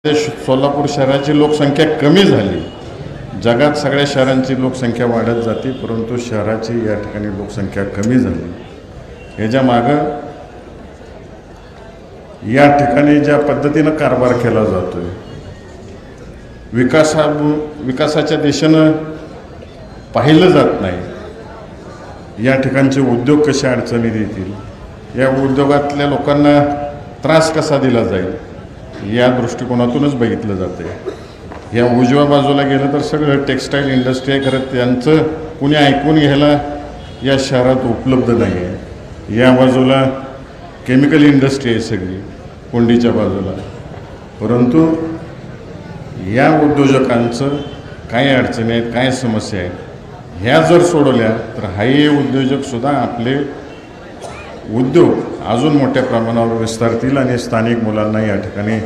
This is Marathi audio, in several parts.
सोलापूर शहराची लोकसंख्या कमी झाली. जगात सगळ्या शहरांची लोकसंख्या वाढत जाते, परंतु शहराची या ठिकाणी लोकसंख्या कमी झाली. ह्याच्या मागं या ठिकाणी ज्या पद्धतीनं कारभार केला जातोय, विकासाच्या दिशेनं पाहिलं जात नाही. या ठिकाणचे उद्योग कसे अडचणीत येतील, या उद्योगातल्या लोकांना त्रास कसा दिला जाईल, या दृष्टिकोनातूनच बघितलं जाते. या उजव्या बाजूला गेलं तर सगळं टेक्स्टाईल इंडस्ट्री आहे, खरं त्यांचं कुणी ऐकून घ्यायला या शहरात उपलब्ध नाही आहे. या बाजूला केमिकल इंडस्ट्री आहे सगळी कोंडीच्या बाजूला, परंतु या उद्योजकांचं काय अडचणी आहेत, काय समस्या आहेत, ह्या जर सोडवल्या तर हाही उद्योजकसुद्धा आपले उद्योग अजून मोठ्या प्रमाणावर विस्तारतील आणि स्थानिक मुलांना या ठिकाणी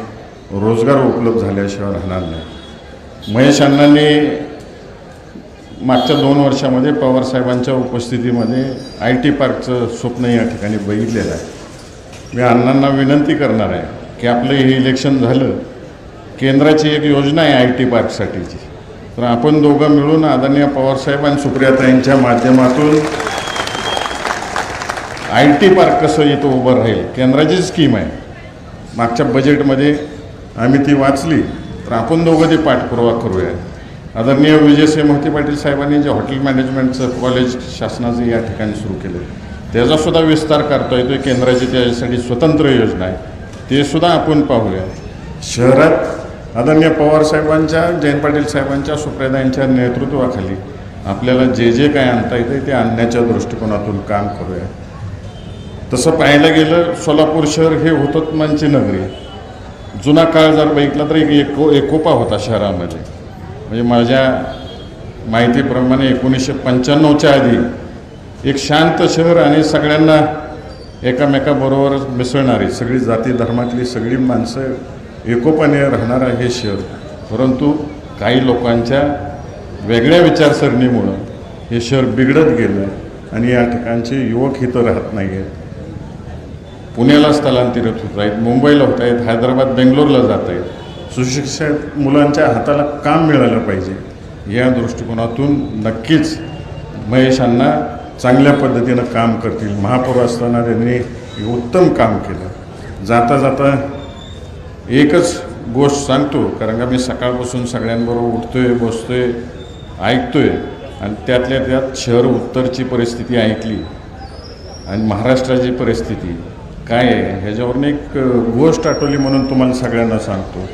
रोजगार उपलब्ध झाल्याशिवाय राहणार नाही. महेश अण्णांनी मागच्या 2 वर्षामध्ये पवारसाहेबांच्या उपस्थितीमध्ये IT पार्कचं स्वप्न या ठिकाणी बघितलेलं आहे. मी अण्णांना विनंती करणार आहे की आपलं हे इलेक्शन झालं, केंद्राची एक योजना आहे IT पार्कसाठीची, तर आपण दोघं मिळून आदरणीय पवारसाहेब आणि सुप्रियाताईंच्या माध्यमातून IT पार्क कसं इथं उभं राहील, केंद्राची स्कीम आहे. मागच्या बजेटमध्ये आम्ही ती वाचली, तर आपण दोघं ते पाठपुरावा करूया. आदरणीय विजयसिंह मोहिते पाटील साहेबांनी जे हॉटेल मॅनेजमेंटचं कॉलेज शासनाचं या ठिकाणी सुरू केलं, त्याचासुद्धा विस्तार करता येतो. केंद्राची त्याच्यासाठी स्वतंत्र योजना आहे, ते सुद्धा आपण पाहूया. शहरात आदरणीय पवारसाहेबांच्या, जयंत पाटील साहेबांच्या, सुप्रियाताईंच्या नेतृत्वाखाली आपल्याला जे काय आणता येतं ते आणण्याच्या दृष्टिकोनातून काम करूया. तसं पाहायला गेलं, सोलापूर शहर हे हुतात्म्यांची नगरी. जुना काळ जर बघितला तर एकोपा होता शहरामध्ये. म्हणजे माझ्या माहितीप्रमाणे 1995च्या आधी एक शांत शहर आणि सगळ्यांना एकामेकाबरोबर मिसळणारी, सगळी जाती धर्मातली सगळी माणसं एकोपाने राहणारं हे शहर. परंतु काही लोकांच्या वेगळ्या विचारसरणीमुळं हे शहर बिघडत गेलं आणि या ठिकाणचे युवक इथं राहत नाही आहेत. पुण्याला स्थलांतरित होत आहेत, मुंबईला होत आहेत, हैदराबाद बेंगलोरला जात आहेत. सुशिक्षित मुलांच्या हाताला काम मिळालं पाहिजे, या दृष्टिकोनातून नक्कीच महेशांना चांगल्या पद्धतीनं काम करतील. महापौर असताना त्यांनी उत्तम काम केलं. जाता जाता एकच गोष्ट सांगतो, कारण का मी सकाळपासून सगळ्यांबरोबर उठतोय, बसतोय, ऐकतोय, आणि त्यातल्या त्यात शहर उत्तरची परिस्थिती ऐकली आणि महाराष्ट्राची परिस्थिती काय आहे ह्याच्यावरून एक गोष्ट आठवली, म्हणून तुम्हाला सगळ्यांना सांगतो.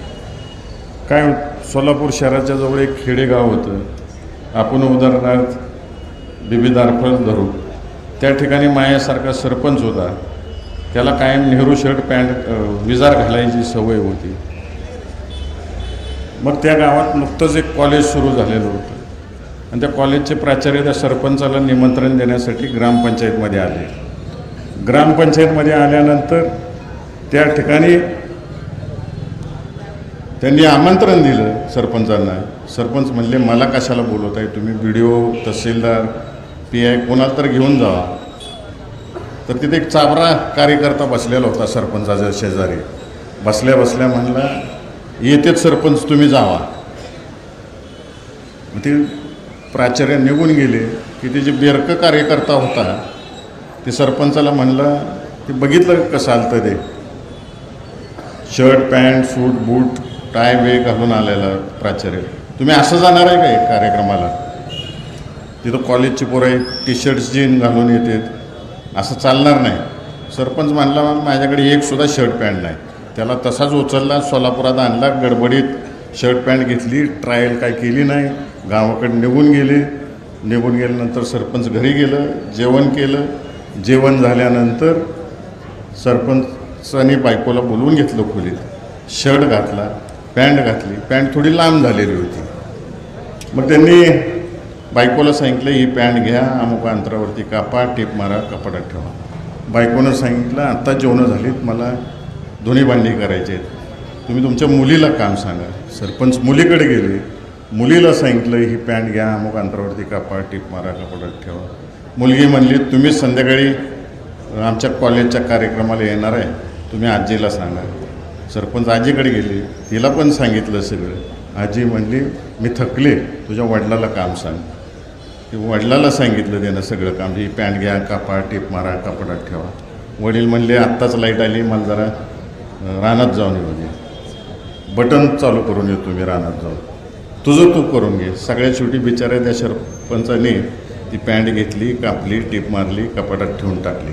काय, सोलापूर शहराच्या जवळ एक खेडेगाव होतं. आपण उदाहरणार्थ बिबीदारफळ धरू, त्या ठिकाणी मायासारखा सरपंच होता. त्याला कायम नेहरू शर्ट पॅन्ट विजार घालायची सवय होती. मग त्या गावात नुकतंच एक कॉलेज सुरू झालेलं होतं आणि त्या कॉलेजचे प्राचार्य त्या सरपंचाला निमंत्रण देण्यासाठी ग्रामपंचायतमध्ये आले. ग्रामपंचायतमध्ये आल्यानंतर त्या ठिकाणी त्यांनी आमंत्रण दिलं सरपंचांना. सरपंच म्हणले, मला कशाला बोलवत आहे तुम्ही, BDO, तहसीलदार, PI कोणाला तर घेऊन जावा. तर तिथे एक चाबरा कार्यकर्ता बसलेला होता सरपंचाच्या शेजारी. बसल्या बसल्या म्हणला, येतेच सरपंच, तुम्ही जावा. ते प्राचार्य निघून गेले की ते जे बेरकं कार्यकर्ता होता ते सरपंचाला म्हणलं, ते बघितलं कसं आलं ते शर्ट पॅन्ट सूट बूट टाय वे घालून आलेला प्राचार्य, तुम्ही असं जाणार आहे का कार्यक्रमाला? तिथं कॉलेजची पोरं T-शर्ट्स जीन घालून येतात, असं चालणार नाही. सरपंच म्हणला, माझ्याकडे एकसुद्धा शर्ट पॅन्ट नाही. त्याला तसाच उचलला, सोलापुरात आणला, गडबडीत शर्ट पॅन्ट घेतली, ट्रायल काय केली नाही, गावाकडे निघून गेले. निघून गेल्यानंतर सरपंच घरी गेलं, जेवण केलं. जेवण झाल्यानंतर सरपंचाने बायकोला बोलवून घेतलं खोलीत. शर्ट घातला, पॅन्ट घातली. पॅन्ट थोडी लांब झालेली होती. मग त्यांनी बायकोला सांगितलं, ही पॅन्ट घ्या, अमुक अंतरावरती कापा, टीप मारा, कपाटात ठेवा. बायकोनं सांगितलं, आत्ता जेवणं झालीत, मला धुणी भांडी करायची आहेत, तुम्ही तुमच्या मुलीला काम सांगा. सरपंच मुलीकडे गेले, मुलीला सांगितलं, ही पॅन्ट घ्या, अमुक अंतरावरती कापा, टीप मारा, कपाटात ठेवा. मुलगी म्हणली, तुम्ही संध्याकाळी आमच्या कॉलेजच्या कार्यक्रमाला येणार आहे, तुम्ही आजीला सांगा. सरपंच आजीकडे गेली, तिला पण सांगितलं सगळं. आजी म्हणली मी थकले, तुझ्या वडिलाला काम सांग. ते वडिलाला सांगितलं त्यानं सगळं काम, ही पॅन्ट घ्या, कापा, टीप मारा, कपाटात ठेवा. वडील म्हणले आत्ताच लाईट आली, मला जरा रानात जाऊन येऊ दे, बटन चालू करून येतो मी रानात जाऊन, तुझं तू करून घे. सगळ्यात शेवटी बिचाऱ्या त्या सरपंचाने ती पॅन्ट घेतली, कापली, टीप मारली, कपाटात ठेवून टाकली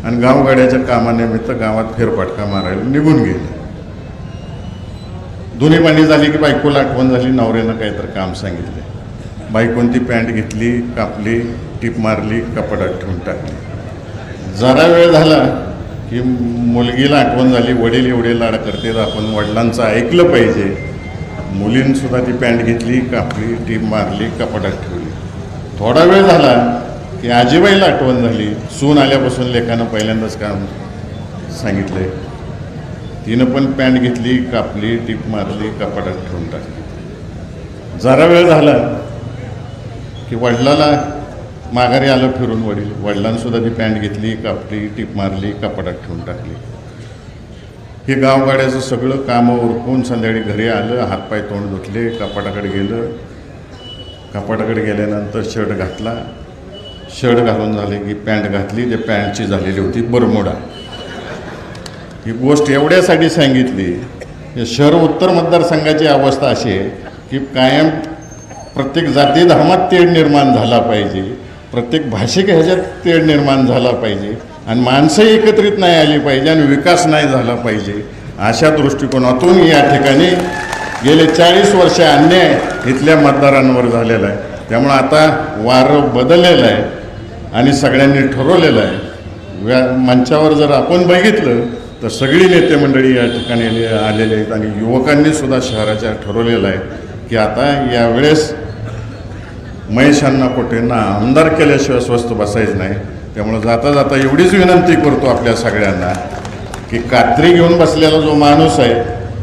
आणि गावगाड्याच्या कामानिमित्त गावात फेरफटका मारायला निघून गेले. दोन्ही पाणी झाली की बायकोला आठवण झाली, नवऱ्यानं काहीतरी काम सांगितले. बायकोन ती पॅन्ट घेतली, कापली, टीप मारली, कपाटात ठेवून टाकली. जरा वेळ झाला की मुलगीला आठवण झाली, वडील एवढे लाड करतात, आपण वडिलांचं ऐकलं पाहिजे. मुलींसुद्धा ती पॅन्ट घेतली, कापली, टीप मारली, कपाटात ठेवली. थोडा वेळ झाला की आजीबाईला आठवण झाली, सून आल्यापासून लेकानं पहिल्यांदाच काम सांगितलं आहे. तिनं पण पॅन्ट घेतली, कापली, टीप मारली, कपाटात ठेवून टाकली. जरा वेळ झाला की वडिलाला माघारी आलं फिरून वडील, वडिलांसुद्धा ती पॅन्ट घेतली, कापली, टीप मारली, कपाटात ठेवून टाकली. हे गावगाड्याचं सगळं कामं उरकून संध्याकाळी घरी आलं, हातपाय तोंड धुतले, कपाटाकडे गेलं. कपाटाकडे गेल्यानंतर शर्ट घातला, शर्ट घालून झाले की पॅन्ट घातली, त्या पॅन्टची झालेली होती बरमुडा. ही गोष्ट एवढ्यासाठी सांगितली, शहर उत्तर मतदारसंघाची अवस्था अशी आहे की कायम प्रत्येक जाती धर्मात तेढ निर्माण झाला पाहिजे, प्रत्येक भाषिक ह्याच्यात तेढ निर्माण झाला पाहिजे आणि माणसंही एकत्रित नाही आली पाहिजे आणि विकास नाही झाला पाहिजे. अशा दृष्टिकोनातून या ठिकाणी गेले 40 वर्ष अन्याय इथल्या मतदारांवर झालेला आहे. त्यामुळं आता वारं बदललेलं आहे आणि सगळ्यांनी ठरवलेलं आहे. मंचावर जर आपण बघितलं तर सगळी नेते मंडळी या ठिकाणी आलेले आहेत आणि युवकांनी सुद्धा शहराच्या ठरवलेलं आहे की आता यावेळेस महेश अण्णा कोटेंना आमदार केल्याशिवाय स्वस्त बसायचं नाही. त्यामुळं जाता जाता एवढीच विनंती करतो आपल्या सगळ्यांना की कात्री घेऊन बसलेला जो माणूस आहे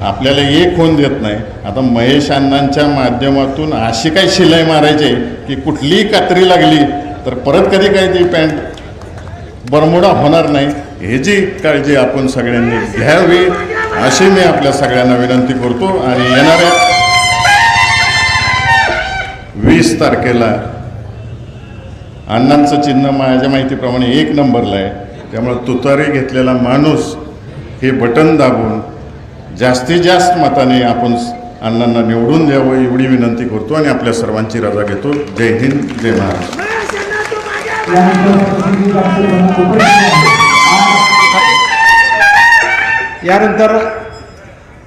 आपल्याला एक होऊन देत नाही. आता महेश अण्णांच्या माध्यमातून अशी काही शिलाई मारायची की कुठलीही कात्री लागली तर परत कधी काही ती पॅन्ट बरमुडा होणार नाही, ह्याची काळजी आपण सगळ्यांनी घ्यावी अशी मी आपल्या सगळ्यांना विनंती करतो. आणि येणाऱ्या 20 तारखेला अण्णांचं चिन्ह माझ्या माहितीप्रमाणे 1 नंबरला आहे. त्यामुळे तुतारी घेतलेला माणूस हे बटन दाबून जास्तीत जास्त मताने आपण अण्णांना निवडून द्यावं एवढी विनंती करतो आणि आपल्या सर्वांची रजा घेतो. जय हिंद, जय महाराष्ट्र. यानंतर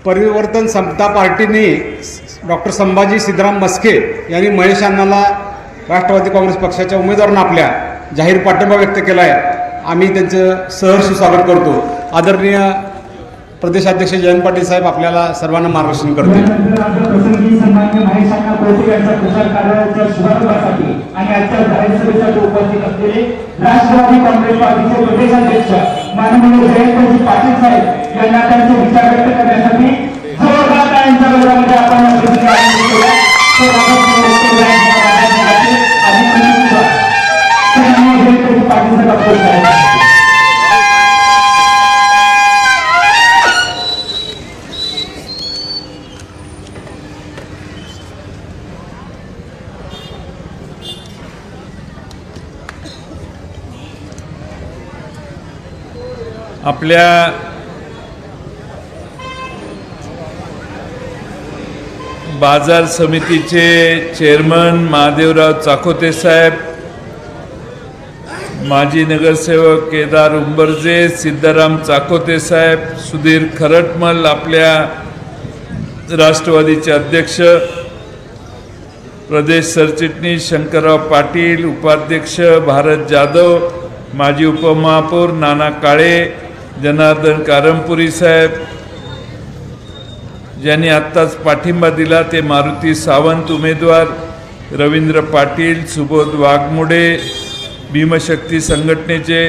परिवर्तन समता पार्टीने डॉक्टर संभाजी सिद्धराम मस्के यांनी महेश अण्णाला राष्ट्रवादी काँग्रेस पक्षाच्या उमेदवारांना आपल्या जाहीर पाठिंबा व्यक्त केला आहे. आम्ही त्यांचं सहर्ष स्वागत करतो. आदरणीय प्रदेशाध्यक्ष जयंत पाटील साहेब आपल्याला सर्वांना मार्गदर्शन करतील. सन्माननीय महेश अण्णा कोटे यांच्या प्रचार कार्याच्या शुभारंभासाठी आणि आजच्या जाहीर सभेसाठी उपस्थित असलेले राष्ट्रवादी काँग्रेस पार्टीचे प्रदेशाध्यक्ष माननीय जयंत पाटील साहेब यांना त्यांचे विचार व्यक्त करण्यासाठी जोरदार टाळ्यांच्या गजरामध्ये आपण पाटील साहेब. आपल्या बाजार समितीचे चेअरमन महादेवराव चाकोते साहेब, माजी नगरसेवक केदार उंबरजे, सिद्धाराम चाकोते साहेब, सुधीर खरटमल, आपल्या राष्ट्रवादीचे अध्यक्ष, प्रदेश सरचिटणीस शंकरराव पाटील, उपाध्यक्ष भारत जाधव, माजी उपमहापौर नाना काळे, जनार्दन कारंपुरी साहेब, ज्यांनी आत्ताच पाठिंबा दिला ते मारुती सावंत उमेदवार, रवींद्र पाटील, सुबोध वाघमोडे, भीमशक्ती संघटनेचे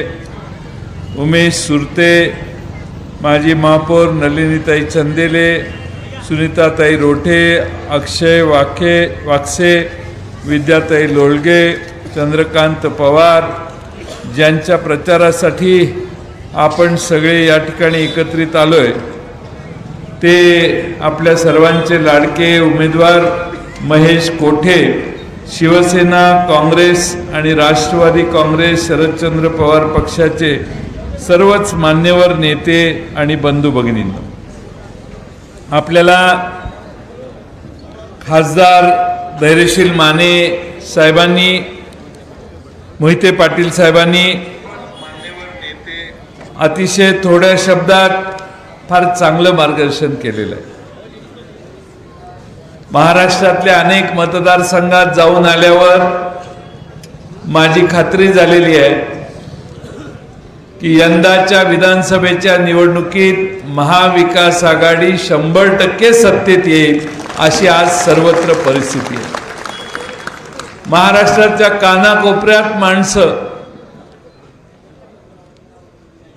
उमेश सुरते, माजी महापौर नलिनीताई चंदेले, सुनीताताई रोठे, अक्षय वाकसे, विद्याताई लोळगे, चंद्रकांत पवार, ज्यांच्या प्रचारासाठी आपण सगळे या ठिकाणी एकत्रित आलो आहे. ते आपल्या सर्वांचे लाडके उमेदवार महेश कोठे, शिवसेना, काँग्रेस आणि राष्ट्रवादी काँग्रेस, शरदचंद्र पवार पक्षाचे सर्वच मान्यवर नेते आणि बंधू भगिनींनो, आपल्याला खासदार धैर्यशील माने साहेबांनी, मोहिते पाटील साहेबांनी अतिशय थोड्या शब्दात फार चांगलं मार्गदर्शन केलेलं आहे. महाराष्ट्रातल्या अनेक मतदारसंघात जाऊन आल्यावर माझी खात्री झालेली आहे की यंदाच्या विधानसभेच्या निवडणुकीत महाविकास आघाडी 100% सत्तेत येईल अशी आज सर्वत्र परिस्थिती आहे. महाराष्ट्राच्या कानाकोपऱ्यात माणसं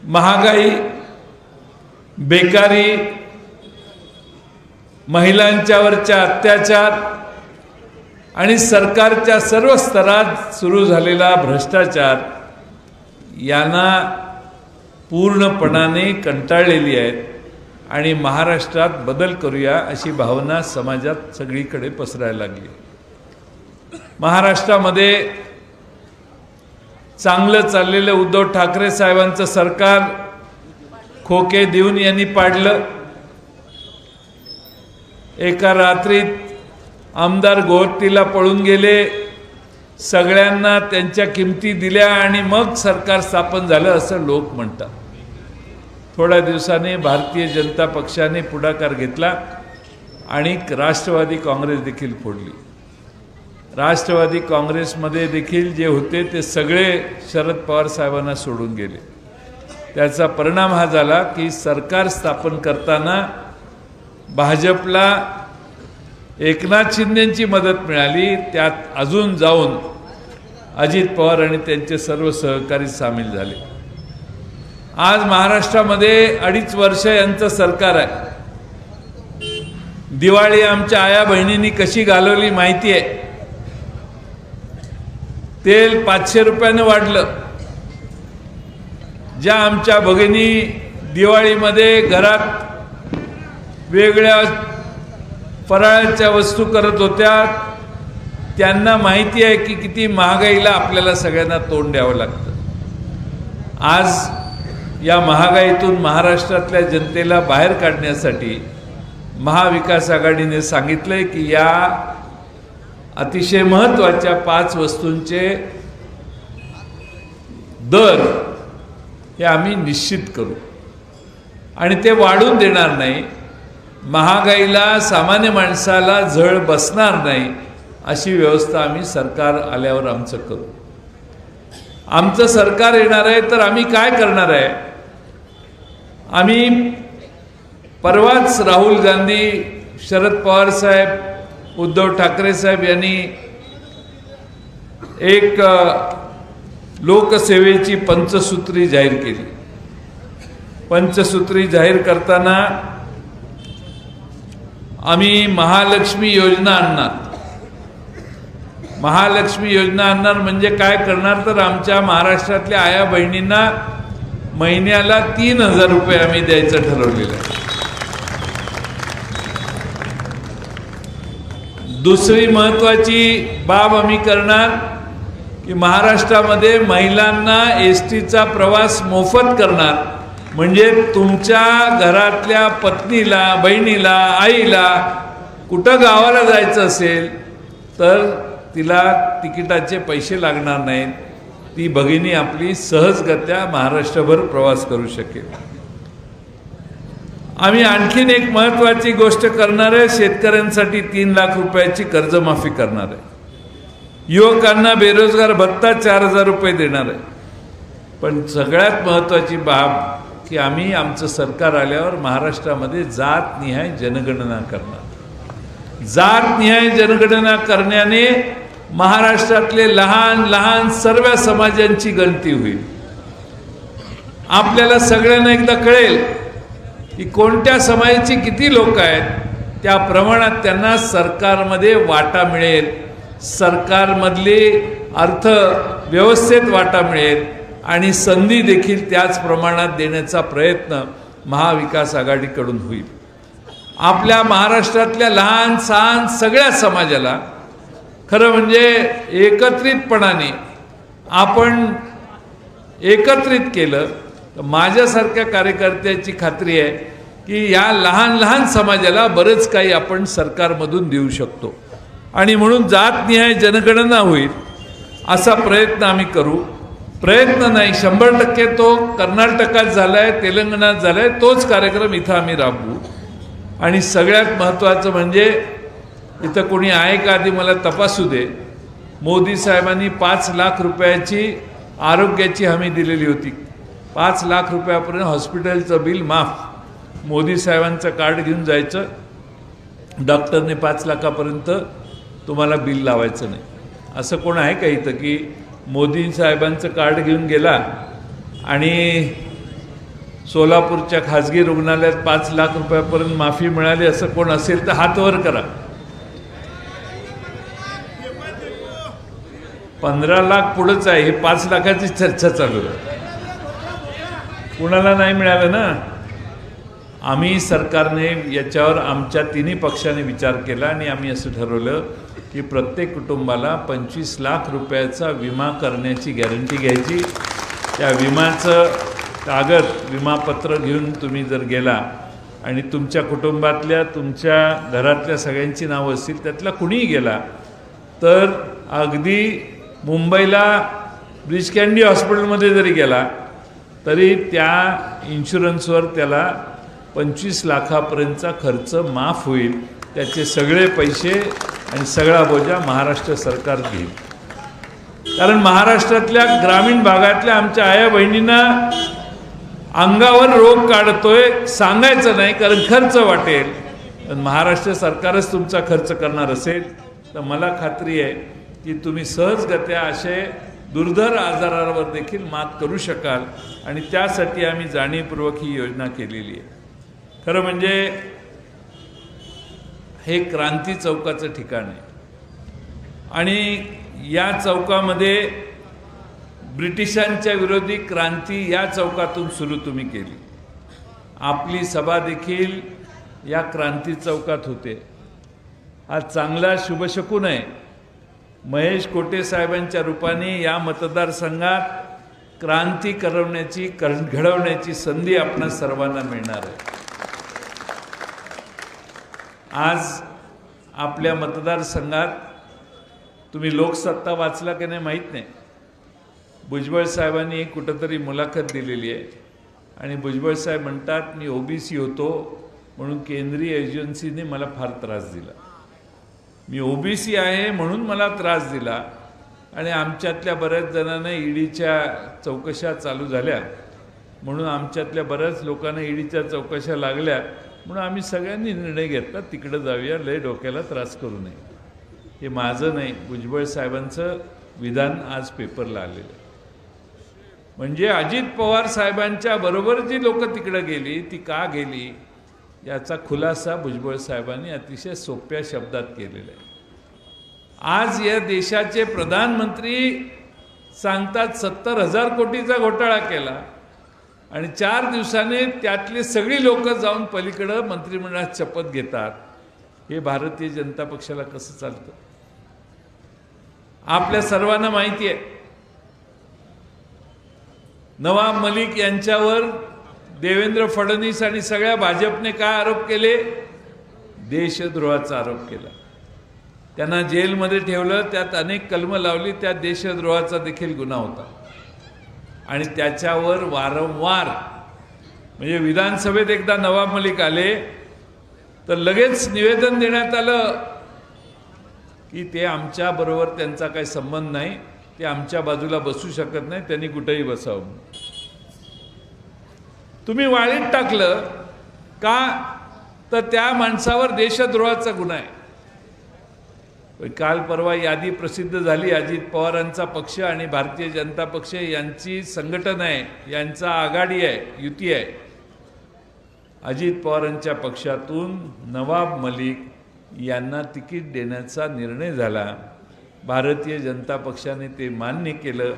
महागाई, बेकारी, महिलांच्यावरच्या अत्याचार आणि सरकारच्या सर्व स्तरात सुरू झालेला भ्रष्टाचार यांना पूर्णपणाने कंटाळलेली आहेत आणि महाराष्ट्रात बदल करूया अशी भावना समाजात सगळीकडे पसरायला लागली. महाराष्ट्रामध्ये चांगलं चाललेलं उद्धव ठाकरे साहेबांचं सरकार खोके देऊन यांनी पाडलं. एका रात्रीत आमदार गोहत्तीला पळून गेले, सगळ्यांना त्यांच्या किमती दिल्या आणि मग सरकार स्थापन झालं असं लोक म्हणतात. थोड्या दिवसाने भारतीय जनता पक्षाने पुढाकार घेतला आणि राष्ट्रवादी काँग्रेस देखील फोडली. राष्ट्रवादी काँग्रेसमध्ये देखील जे होते ते सगळे शरद पवार साहेबांना सोडून गेले. त्याचा परिणाम हा झाला की सरकार स्थापन करताना भाजपला एकनाथ शिंदेंची मदत मिळाली, त्यात अजून जाऊन अजित पवार आणि त्यांचे सर्व सहकारी सामील झाले. आज महाराष्ट्रामध्ये 2.5 वर्ष यांचं सरकार आहे. दिवाळी आमच्या आया बहिणींनी कशी घालवली माहिती आहे. तेल 500 रुपयानं वाढलं. ज्या आमच्या भगिनी दिवाळीमध्ये घरात वेगळ्या फराळाच्या वस्तू करत होत्या त्यांना माहिती आहे की किती महागाईला आपल्याला सगळ्यांना तोंड द्यावं लागतं. आज या महागाईतून महाराष्ट्रातल्या जनतेला बाहेर काढण्यासाठी महाविकास आघाडीने सांगितलंय की या अतिशय महत्त्वाच्या 5 वस्तूंचे दर हे आम्ही निश्चित करू आणि ते वाढून देणार नाही. महागाईला सामान्य माणसाला झळ बसणार नाही अशी व्यवस्था आम्ही सरकार आल्यावर आमचं करू. आमचं सरकार येणार आहे तर आम्ही काय करणार आहे. आम्ही परवाच राहुल गांधी, शरद पवार साहेब, उद्धव ठाकरे साहेब यांनी एक लोकसेवेची पंचसूत्री जाहीर केली. पंचसूत्री जाहीर करताना आम्ही महालक्ष्मी योजना आणणार. महालक्ष्मी योजना आणणार म्हणजे काय करणार तर आमच्या महाराष्ट्रातल्या आया बहिणींना महिन्याला 3,000 रुपये आम्ही द्यायचं ठरवलेलं आहे. दुसरी महत्त्वाची बाब आम्ही करणार की महाराष्ट्रामध्ये महिलांना एसटीचा प्रवास मोफत करणार. म्हणजे तुमच्या घरातल्या पत्नीला, बहिणीला, आईला कुठं गावाला जायचं असेल तर तिला तिकिटाचे पैसे लागणार नाहीत. ती भगिनी आपली सहजगत्या महाराष्ट्रभर प्रवास करू शकेल. आम्ही आणखीन एक महत्त्वाची गोष्ट करणार आहे. शेतकऱ्यांसाठी 3 लाख रुपयाची कर्जमाफी करणार आहे. युवकांना बेरोजगार भत्ता 4,000 रुपये देणार आहे. पण सगळ्यात महत्त्वाची बाब की आम्ही आमचं सरकार आल्यावर महाराष्ट्रामध्ये जातनिहाय जनगणना करणार. जातनिहाय जनगणना करण्याने महाराष्ट्रातले लहान लहान सर्व समाजांची गणती होईल. आपल्याला सगळ्यांना एकदा कळेल की कोणत्या समाजाची किती लोक आहेत, त्या प्रमाणात त्यांना सरकारमध्ये वाटा मिळेल, सरकारमधली अर्थव्यवस्थेत वाटा मिळेल आणि संधी देखील त्याच प्रमाणात देण्याचा प्रयत्न महाविकास आघाडीकडून होईल. आपल्या महाराष्ट्रातल्या लहान सहान सगळ्या समाजाला खरं म्हणजे एकत्रितपणाने आपण एकत्रित केलं तर माझ्यासारख्या कार्यकर्त्याची खात्री आहे की या लहान लहान समाजाला बरंच काही आपण सरकारमधून देऊ शकतो. आणि म्हणून जातनिहाय जनगणना होईल असा प्रयत्न आम्ही करू. प्रयत्न नाही, 100% तो कर्नाटकात झाला आहे, तेलंगणात झाला आहे, तोच कार्यक्रम इथं आम्ही राबवू. आणि सगळ्यात महत्त्वाचं म्हणजे इथं कोणी आहे का आधी मला तपासू दे. मोदी साहेबांनी 5 लाख रुपयाची आरोग्याची हमी दिलेली होती. 5 लाख रुपयापर्यंत हॉस्पिटलचं बिल माफ. मोदी साहेबांचं कार्ड घेऊन जायचं, डॉक्टरने 5 लाखापर्यंत तुम्हाला बिल लावायचं नाही. असं कोण आहे का इथं की मोदी साहेबांचं कार्ड घेऊन गेला आणि सोलापूरच्या खाजगी रुग्णालयात 5 लाख रुपयापर्यंत माफी मिळाली असं कोण असेल तर हात वर करा. 15 लाख पुढंच आहे, हे 5 लाखाची चर्चा चालू आहे. कुणाला नाही मिळालं ना. आम्ही सरकारने याच्यावर आमच्या तिन्ही पक्षाने विचार केला आणि आम्ही असं ठरवलं की प्रत्येक कुटुंबाला 25 लाख रुपयाचा विमा करण्याची गॅरंटी घ्यायची. त्या विमाचं कागद विमापत्र घेऊन तुम्ही जर गेला आणि तुमच्या कुटुंबातल्या तुमच्या घरातल्या सगळ्यांची नावं असतील त्यातला कुणीही गेला तर अगदी मुंबईला ब्रिज कँडी हॉस्पिटलमध्ये जरी गेला तरी त्या इन्शुरन्सवर त्याला 25 लाखापर्यंतचा खर्च माफ होईल. त्याचे सगळे पैसे आणि सगळा बोजा महाराष्ट्र सरकार घेईल. कारण महाराष्ट्रातल्या ग्रामीण भागातल्या आमच्या आया बहिणींना अंगावर रोग काढतोय, सांगायचं नाही कारण खर्च वाटेल. पण महाराष्ट्र सरकारच तुमचा खर्च करणार असेल तर मला खात्री आहे की तुम्ही सहजगत्या असे दुर्धर आजारावर देखील मात करू शकाल. आणि त्यासाठी आम्ही जाणीवपूर्वक ही योजना केलेली आहे. खरं म्हणजे हे क्रांती चौकाचं ठिकाण आहे आणि या चौकामध्ये ब्रिटिशांच्या विरोधी क्रांती या चौकातून सुरू तुम्ही केली. आपली सभा देखील या क्रांती चौकात होते. हा चांगला शुभशकून आहे. महेश कोटे साहेबांच्या रूपाने या मतदारसंघात क्रांती घडवण्याची संधी आपणा सर्वांना मिळणार आहे. आज आपल्या मतदारसंघात तुम्ही लोकसत्ता वाचला की नाही माहीत नाही. भुजबळ साहेबांनी कुठंतरी मुलाखत दिलेली आहे आणि भुजबळ साहेब म्हणतात मी ओबीसी होतो म्हणून केंद्रीय एजन्सीने मला फार त्रास दिला. मी ओबीसी आहे म्हणून मला त्रास दिला. आणि आमच्यातल्या बऱ्याच जणांना ईडीच्या चौकशा चालू झाल्या म्हणून आमच्यातल्या बऱ्याच लोकांना ईडीच्या चौकशा लागल्या म्हणून आम्ही सगळ्यांनी निर्णय घेतला तिकडे जाऊया, लय डोक्याला त्रास करू नये. हे माझं नाही, भुजबळ साहेबांचं विधान आज पेपरला आलेलं आहे. म्हणजे अजित पवार साहेबांच्या बरोबर जी लोक तिकडे गेली ती का गेली याचा खुलासा भुजबळ साहेबांनी अतिशय सोप्या शब्दात केलेला आहे. आज या देशाचे प्रधानमंत्री सांगतात 70,000 कोटीचा घोटाळा केला आणि 4 दिवसाने त्यातली सगळी लोक जाऊन पलीकडं मंत्रिमंडळात शपथ घेतात. हे भारतीय जनता पक्षाला कसं चालतं? आपल्या सर्वांना माहिती आहे नवाब मलिक यांच्यावर देवेंद्र फडणवीस आणि सगळ्या भाजपने काय आरोप केले? देशद्रोहाचा आरोप केला. त्यांना जेलमध्ये ठेवलं, त्यात अनेक कलमं लावली, त्यात देशद्रोहाचा देखील गुन्हा होता. आणि त्याच्यावर वारंवार म्हणजे विधानसभेत एकदा नवाब मलिक आले तर लगेच निवेदन देण्यात आलं की ते आमच्याबरोबर त्यांचा काही संबंध नाही, ते आमच्या बाजूला बसू शकत नाही, त्यांनी कुठेही बसावं. तुम्ही वाळीत टाकलं का तर त्या माणसावर देशद्रोहाचा गुन्हा आहे. काल परवा यादी प्रसिद्ध झाली. अजित पवारांचा पक्ष आणि भारतीय जनता पक्ष यांची संघटना आहे, यांचा आघाडी आहे, युती आहे. अजित पवारांच्या पक्षातून नवाब मलिक यांना तिकीट देण्याचा निर्णय झाला. भारतीय जनता पक्षाने ते मान्य केलं.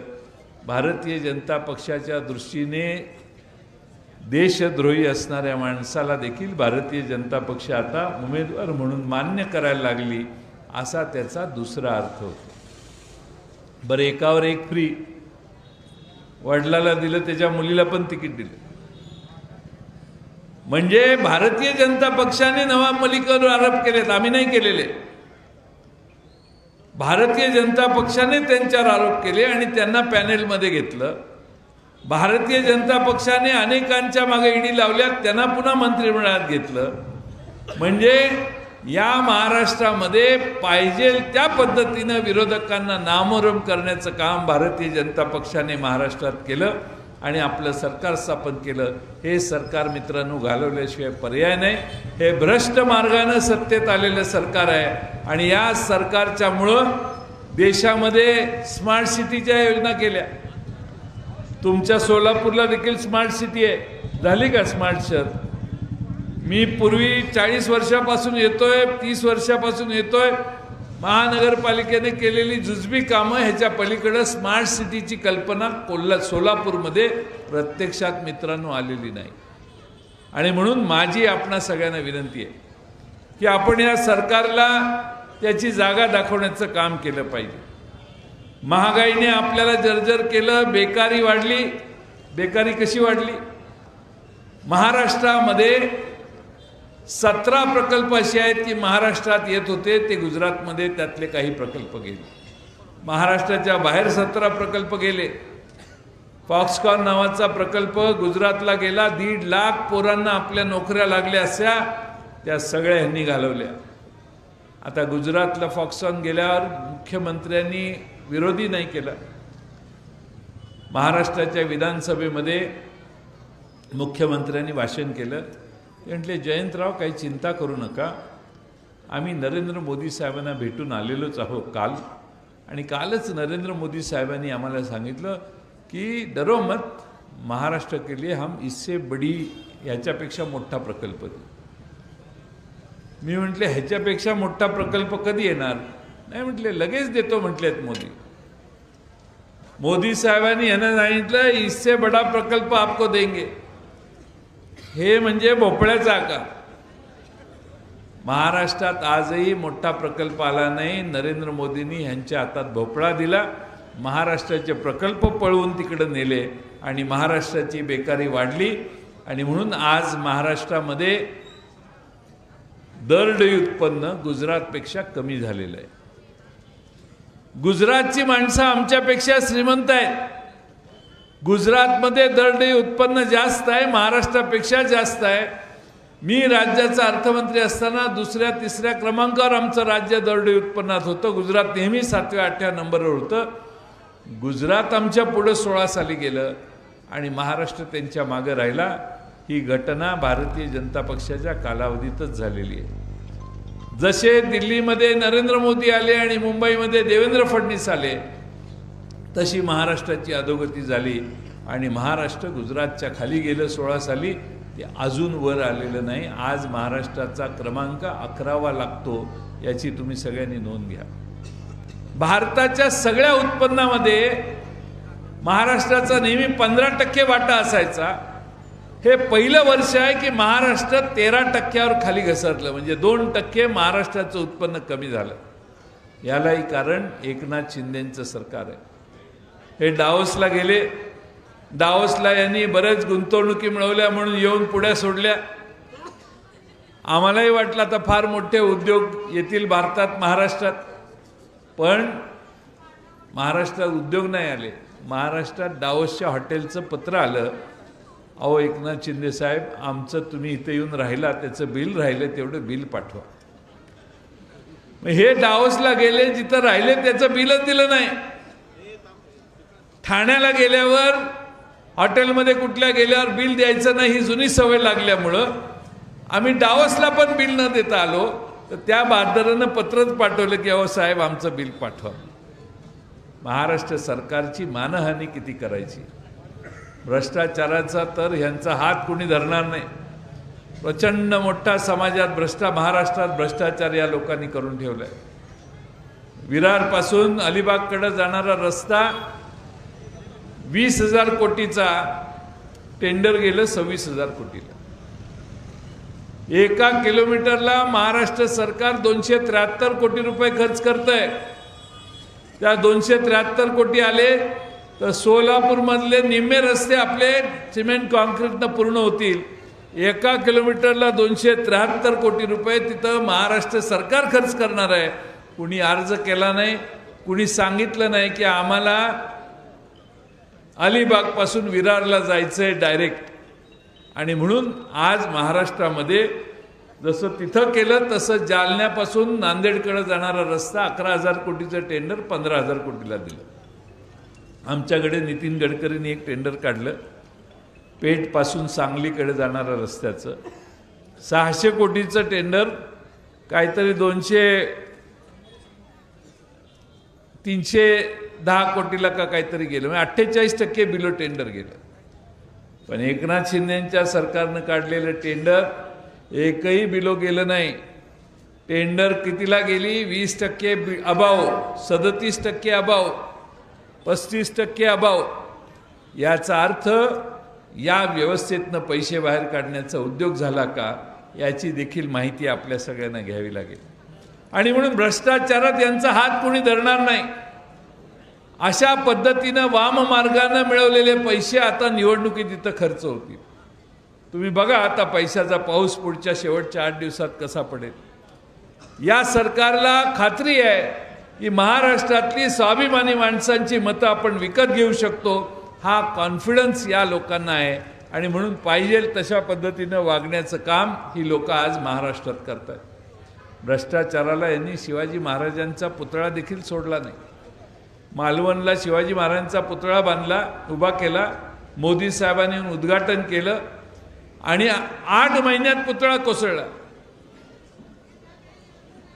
भारतीय जनता पक्षाच्या दृष्टीने देशद्रोही असणाऱ्या माणसाला देखील भारतीय जनता पक्ष आता उमेदवार म्हणून मान्य करायला लागली, असा त्याचा दुसरा अर्थ होतो. बरं, एकावर एक फ्री, वडिलाला दिलं, त्याच्या मुलीला पण तिकीट दिलं. म्हणजे भारतीय जनता पक्षाने नवाब मलिकवर आरोप केलेत, आम्ही नाही केलेले. भारतीय जनता पक्षाने त्यांच्यावर आरोप केले आणि त्यांना पॅनेलमध्ये घेतलं. भारतीय जनता पक्षाने अनेकांच्या मागे ईडी लावल्या, त्यांना पुन्हा मंत्रिमंडळात घेतलं. म्हणजे या महाराष्ट्रामध्ये पाहिजे त्या पद्धतीनं विरोधकांना नामोहरम करण्याचं काम भारतीय जनता पक्षाने महाराष्ट्रात केलं आणि आपलं सरकार स्थापन केलं. हे सरकार मित्रांनो घालवल्याशिवाय पर्याय नाही. हे भ्रष्ट मार्गानं सत्तेत आलेलं सरकार आहे आणि या सरकारच्यामुळं देशामध्ये स्मार्ट सिटीच्या योजना केल्या. तुमच्या सोलापूरला देखील स्मार्ट सिटी आहे, झाली का स्मार्ट शहर? मी पूर्वी 40 वर्षापासून येतोय, 30 वर्षापासून येतोय. महानगरपालिकेने केलेली जुजबी कामं ह्याच्या पलीकडं स्मार्ट सिटीची कल्पना सोलापूरमध्ये प्रत्यक्षात मित्रांनो आलेली नाही. आणि म्हणून माझी आपणा सगळ्यांना विनंती आहे की आपण या सरकारला त्याची जागा दाखवण्याचं काम केलं पाहिजे. महागाईने आपल्याला जर्जर केलं, बेकारी वाढली. बेकारी कशी वाढली? महाराष्ट्रामध्ये 17 प्रकल्प असे आहेत की महाराष्ट्रात येत होते, ते गुजरातमध्ये त्यातले काही प्रकल्प गेले. महाराष्ट्राच्या बाहेर 17 प्रकल्प गेले. फॉक्सकॉन नावाचा प्रकल्प गुजरातला गेला, 1.5 लाख पोरांना आपल्या नोकऱ्या लागल्या अशा, त्या सगळ्या ह्यांनी घालवल्या. आता गुजरातला फॉक्सकॉन गेल्यावर मुख्यमंत्र्यांनी विरोधी नाही केला. महाराष्ट्राच्या विधानसभेमध्ये मुख्यमंत्र्यांनी भाषण केलं. ते म्हटले, जयंतराव काही चिंता करू नका, आम्ही नरेंद्र मोदी साहेबांना भेटून आलेलोच आहोत काल, आणि कालच नरेंद्र मोदी साहेबांनी आम्हाला सांगितलं की डरो मत, महाराष्ट्र के लिए हम इससे बड़ी, ह्याच्यापेक्षा मोठा प्रकल्प देऊ. मी म्हटले, ह्याच्यापेक्षा मोठा प्रकल्प कधी येणार? नाही म्हटले, लगेच देतो म्हटलेत मोदी. मोदी साहेबांनी यांना सांगितलं इससे बडा प्रकल्प आपको देंगे. हे म्हणजे भोपळ्याचा आकार. महाराष्ट्रात आजही मोठा प्रकल्प आला नाही. नरेंद्र मोदींनी ह्यांच्या हातात भोपळा दिला, महाराष्ट्राचे प्रकल्प पळवून तिकडे नेले आणि महाराष्ट्राची बेकारी वाढली. आणि म्हणून आज महाराष्ट्रामध्ये दरडोई उत्पन्न गुजरातपेक्षा कमी झालेलं आहे. गुजरातची माणसं आमच्यापेक्षा श्रीमंत आहेत. गुजरातमध्ये दरडोई उत्पन्न जास्त आहे, महाराष्ट्रापेक्षा जास्त आहे. मी राज्याचा अर्थमंत्री असताना 2ऱ्या-3ऱ्या क्रमांकावर आमचं राज्य दरडोई उत्पन्नात होतं. गुजरात नेहमी 7व्या-8व्या नंबरवर होतं. गुजरात आमच्या पुढं 16 साली गेलं आणि महाराष्ट्र त्यांच्या मागं राहिला. ही घटना भारतीय जनता पक्षाच्या कालावधीतच झालेली आहे. जसे दिल्लीमध्ये नरेंद्र मोदी आले आणि मुंबईमध्ये देवेंद्र फडणवीस आले, तशी महाराष्ट्राची अधोगती झाली आणि महाराष्ट्र गुजरातच्या खाली गेलं 16 साली. ते अजून वर आलेलं नाही. आज महाराष्ट्राचा क्रमांक 11वा लागतो, याची तुम्ही सगळ्यांनी नोंद घ्या. भारताच्या सगळ्या उत्पन्नामध्ये महाराष्ट्राचा नेहमी 15% वाटा असायचा. हे पहिलं वर्ष आहे की महाराष्ट्र 13%वर खाली घसरलं, म्हणजे 2% महाराष्ट्राचं उत्पन्न कमी झालं. यालाही कारण एकनाथ शिंदेंचं सरकार आहे. हे डावोसला गेले. डावोसला यांनी बरेच गुंतवणुकी मिळवल्या म्हणून येऊन पुढ्या सोडल्या. आम्हालाही वाटलं आता फार मोठे उद्योग येतील भारतात, महाराष्ट्रात. पण महाराष्ट्रात उद्योग नाही आले. महाराष्ट्रात डावोसच्या हॉटेलचं पत्र आलं, अहो एकनाथ शिंदे साहेब, आमचं तुम्ही इथे येऊन राहिला, त्याचं बिल राहिलं, तेवढं बिल पाठवा. हे डावोसला गेले, जिथं राहिले त्याचं बिलच दिलं नाही. ठाण्याला गेल्यावर, हॉटेलमध्ये कुठल्या गेल्यावर बिल द्यायचं नाही, ही जुनी सवय लागल्यामुळं आम्ही डावोसला पण बिल न देता आलो. तर त्या बादरानं पत्रच पाठवलं की अहो साहेब आमचं बिल पाठवा. महाराष्ट्र सरकारची मानहानी किती करायची. भ्रष्टाचाराचा तर ह्यांचा हात कोणी धरणार नाही. प्रचंड मोठा समाजात महाराष्ट्रात भ्रष्टाचार या लोकांनी करून ठेवलाय. विरारपासून अलिबागकडे जाणारा रस्ता 20,000 कोटीचा टेंडर गेलं 26,000 कोटीला. 1 किलोमीटरला महाराष्ट्र सरकार 273 कोटी रुपये खर्च करतंय. त्या 273 कोटी आले तर सोलापूरमधले निम्मे रस्ते आपले सिमेंट कॉन्क्रीटनं पूर्ण होतील. 1 किलोमीटरला 273 कोटी रुपये तिथं महाराष्ट्र सरकार खर्च करणार आहे. कुणी अर्ज केला नाही, कुणी सांगितलं नाही की आम्हाला अलिबागपासून विरारला जायचं आहे डायरेक्ट. आणि म्हणून आज महाराष्ट्रामध्ये जसं तिथं केलं तसं जालन्यापासून नांदेडकडे जाणारा रस्ता 11,000 कोटीचं टेंडर 15,000 कोटीला दिलं. आमच्याकडे नितीन गडकरींनी एक टेंडर काढलं पेठपासून सांगलीकडे जाणाऱ्या रस्त्याचं 600 कोटीचं टेंडर काहीतरी 310 कोटीला का काहीतरी गेलं, म्हणजे 48% बिलो टेंडर गेलं. पण एकनाथ शिंदेच्या सरकारनं काढलेलं टेंडर एकही बिलो गेलं नाही. टेंडर कितीला गेली? 20% अभाव, 37% अभाव, 35% अभाव. याचा अर्थ या व्यवस्थेतनं पैसे बाहेर काढण्याचा उद्योग झाला का याची देखील माहिती आपल्या सगळ्यांना घ्यावी लागेल. आणि म्हणून भ्रष्टाचारात यांचा हात कोणी धरणार नाही. अशा पद्धतीनं वाममार्गानं मिळवलेले पैसे आता निवडणुकीत इथं खर्च होतील. तुम्ही बघा आता पैशाचा पाऊस पुढच्या शेवटच्या 8 दिवसात कसा पडेल. या सरकारला खात्री आहे की महाराष्ट्रातली स्वाभिमानी माणसांची मतं आपण विकत घेऊ शकतो. हा कॉन्फिडन्स या लोकांना आहे आणि म्हणून पाहिजे तशा पद्धतीनं वागण्याचं काम ही लोक आज महाराष्ट्रात करतात. भ्रष्टाचाराला यांनी शिवाजी महाराजांचा पुतळा देखील सोडला नाही. मालवणला शिवाजी महाराजांचा पुतळा बांधला, उभा केला, मोदी साहेबांनी उद्घाटन केलं आणि 8 महिन्यात पुतळा कोसळला.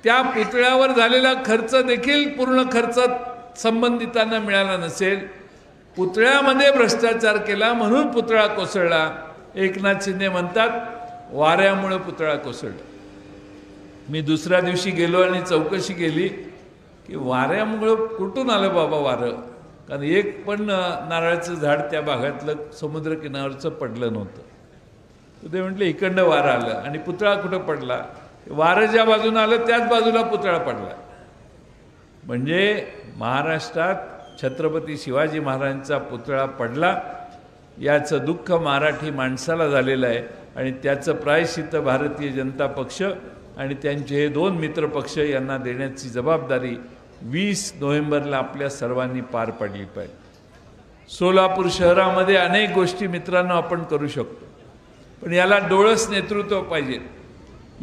त्या पुतळ्यावर झालेला खर्च देखील पूर्ण खर्च संबंधितांना मिळाला नसेल. पुतळ्यामध्ये भ्रष्टाचार केला म्हणून पुतळा कोसळला. एकनाथ शिंदे म्हणतात वाऱ्यामुळे पुतळा कोसळला. मी दुसऱ्या दिवशी गेलो आणि चौकशी केली की वाऱ्यामुळं कुठून आलं बाबा वारं, कारण एक पण नारळाचं झाड त्या भागातलं समुद्रकिनाऱ्यावरचं पडलं नव्हतं. तर ते म्हटले इकडनं वारं आलं. आणि पुतळा कुठं पडला? वारं ज्या बाजूनं आलं त्याच बाजूला पुतळा पडला. म्हणजे महाराष्ट्रात छत्रपती शिवाजी महाराजांचा पुतळा पडला याचं दुःख मराठी माणसाला झालेलं आहे. आणि त्याचं प्रायश्चित्त भारतीय जनता पक्ष आणि त्यांचे हे 2 मित्र पक्ष यांना देण्याची जबाबदारी 20 नोव्हेंबरला आपल्या सर्वांनी पार पाडली पाहिजे. सोलापूर शहरामध्ये अनेक गोष्टी मित्रांनो आपण करू शकतो, पण याला डोळस नेतृत्व पाहिजे.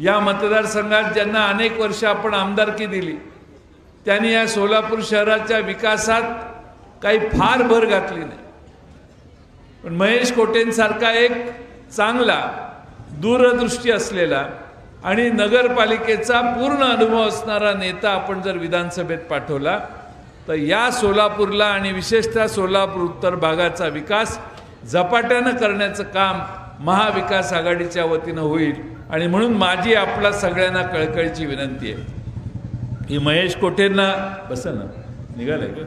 या मतदारसंघात ज्यांना अनेक वर्ष आपण आमदारकी दिली त्यांनी या सोलापूर शहराच्या विकासात काही फार भर घातली नाही. पण महेश कोटेंसारखा एक चांगला दूरदृष्टी असलेला आणि नगरपालिकेचा पूर्ण अनुभव असणारा नेता आपण जर विधानसभेत पाठवला तर या सोलापूरला आणि विशेषतः सोलापूर उत्तर भागाचा विकास झपाट्यानं करण्याचं काम महाविकास आघाडीच्या वतीनं होईल. आणि म्हणून माझी आपला सगळ्यांना कळकळीची विनंती आहे की महेश कोठेंना बसा ना, निघालंय का?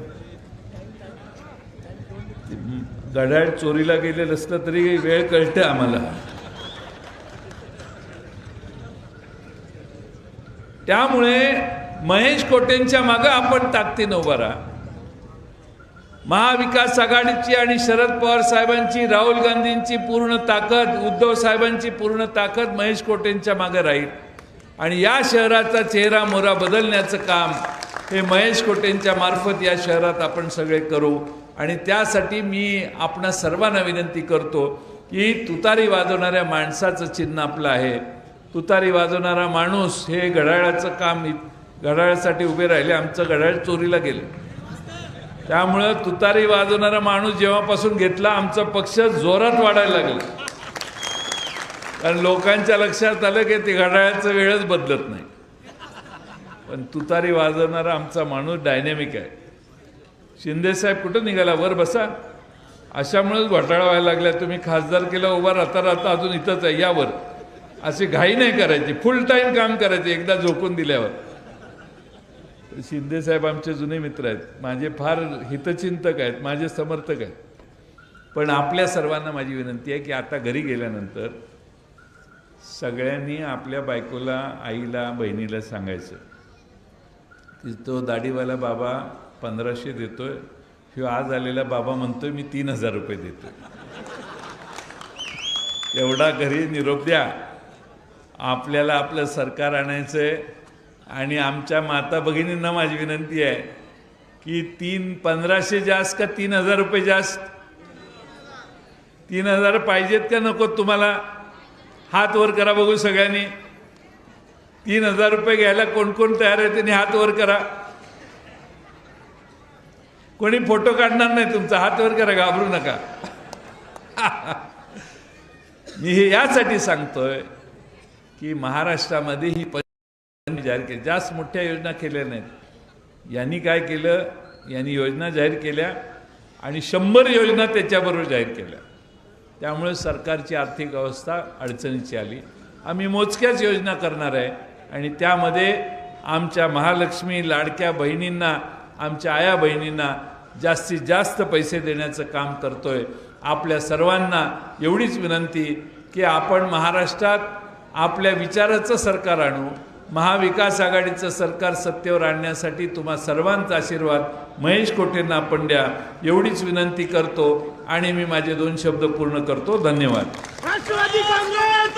घड्याळ चोरीला गेलेलं असलं तरी वेळ कळते आम्हाला. त्यामुळे महेश कोटेंच्या मागं आपण ताकदीनं उभा राहा. महाविकास आघाडीची आणि शरद पवार साहेबांची, राहुल गांधींची पूर्ण ताकद, उद्धव साहेबांची पूर्ण ताकद महेश कोटेंच्या मागे राहील. आणि या शहराचा चेहरा मोहरा बदलण्याचं काम हे महेश कोटेंच्या मार्फत या शहरात आपण सगळे करू. आणि त्यासाठी मी आपणा सर्वांना विनंती करतो की तुतारी वाजवणाऱ्या माणसाचं चिन्ह आपलं आहे. तुतारी वाजवणारा माणूस हे घड्याळाचं काम, घड्याळासाठी उभे राहिले. आमचं घड्याळ चोरीला गेलं, त्यामुळं तुतारी वाजवणारा माणूस जेव्हापासून घेतला आमचा पक्ष जोरात वाढायला लागला. कारण लोकांच्या लक्षात आलं की ते घड्याळाचं वेळच बदलत नाही. पण तुतारी वाजवणारा आमचा माणूस डायनॅमिक आहे. शिंदेसाहेब कुठं निघाला? वर बसा. अशामुळेच घोटाळा व्हायला लागला. तुम्ही खासदारकीला उभा राहता राहता अजून इथंच आहे, यावर अशी घाई नाही करायची, फुल टाईम काम करायचे एकदा झोकून दिल्यावर. शिंदेसाहेब आमचे जुने मित्र आहेत, माझे फार हितचिंतक आहेत, माझे समर्थक आहेत. पण आपल्या सर्वांना माझी विनंती आहे की आता घरी गेल्यानंतर सगळ्यांनी आपल्या बायकोला, आईला, बहिणीला सांगायचं की तो दाढीवाला बाबा 1500 देतोय, ह्यो आज आलेला बाबा म्हणतोय मी 3000 रुपये देतोय. एवढा घरी निरोप द्या. आपल्याला आपलं सरकार आणायचं आहे. आणि आमच्या माता भगिनींना माझी विनंती आहे की 1500 जास्त का 3000 रुपये जास्त? 3000 पाहिजेत का नको तुम्हाला? हात वर करा बघू सगळ्यांनी. 3000 रुपये घ्यायला कोण कोण तयार आहे त्यांनी हात वर करा. कोणी फोटो काढणार नाही तुमचा, हात वर करा, घाबरू नका. मी हे यासाठी सांगतोय की महाराष्ट्रामध्ये ही जाहीर केली, जास्त मोठ्या योजना केल्या नाहीत. यांनी काय केलं, यांनी योजना जाहीर केल्या आणि 100 योजना त्याच्याबरोबर जाहीर केल्या. त्यामुळे सरकारची आर्थिक अवस्था अडचणीची आली. आम्ही मोजक्याच योजना करणार आहे आणि त्यामध्ये आमच्या महालक्ष्मी लाडक्या बहिणींना, आमच्या आया बहिणींना जास्तीत जास्त पैसे देण्याचं काम करतोय. आपल्या सर्वांना एवढीच विनंती की आपण महाराष्ट्रात आपल्या विचाराचं सरकार आणू. महाविकास आघाडीचं सरकार सत्तेवर आणण्यासाठी तुम्हा सर्वांचा आशीर्वाद महेश कोटेंना आपण द्या, एवढीच विनंती करतो आणि मी माझे 2 शब्द पूर्ण करतो. धन्यवाद. राष्ट्रवादी काँग्रेस